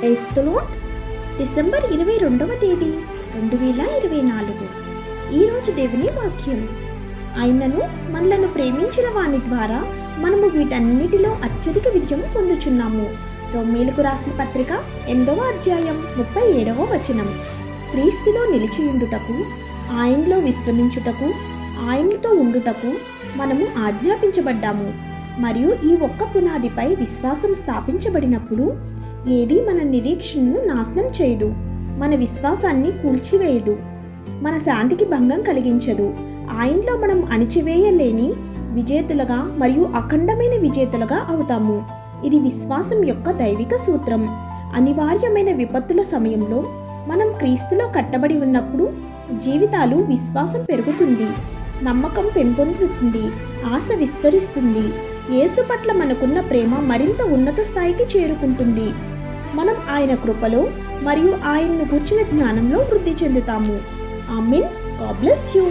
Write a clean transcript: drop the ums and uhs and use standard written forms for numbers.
క్రైస్తలో December 22వ తేదీ 2024. ఈరోజు దేవుని వాక్యం. ఆయనను మనలను ప్రేమించిన వాని ద్వారా మనము వీటన్నిటిలో అత్యధిక విజయం పొందుచున్నాము. రోమీయులకు రాసిన పత్రిక 8వ అధ్యాయం 37వ వచనం. క్రీస్తులో నిలిచియుండుటకు, ఆయనలో విశ్రమించుటకు, ఆయనతో ఉండుటకు మనము ఆజ్ఞాపించబడ్డాము. మరియు ఈ ఒక్క పునాదిపై విశ్వాసం స్థాపించబడినప్పుడు ఏది మన నిరీక్షణను నాశనం చేయదు, మన విశ్వాసాన్ని కూల్చివేయదు, మన శాంతికి భంగం కలిగించదు. ఆయనలో మనం అణిచివేయలేని విజేతలుగా మరియు అఖండమైన విజేతలుగా అవుతాము. ఇది విశ్వాసం యొక్క దైవిక సూత్రం. అనివార్యమైన విపత్తుల సమయంలో మనం క్రీస్తులో కట్టబడి ఉన్నప్పుడు జీవితాలు విశ్వాసం పెరుగుతుంది, నమ్మకం పెంపొందుతుంది, ఆశ విస్తరిస్తుంది. యేసు పట్ల మనకున్న ప్రేమ మరింత ఉన్నత స్థాయికి చేరుకుంటుంది. మనం ఆయన కృపలో మరియు ఆయన్ను గూర్చిన జ్ఞానంలో వృద్ధి చెందుతాము. ఆమేన్. God bless you.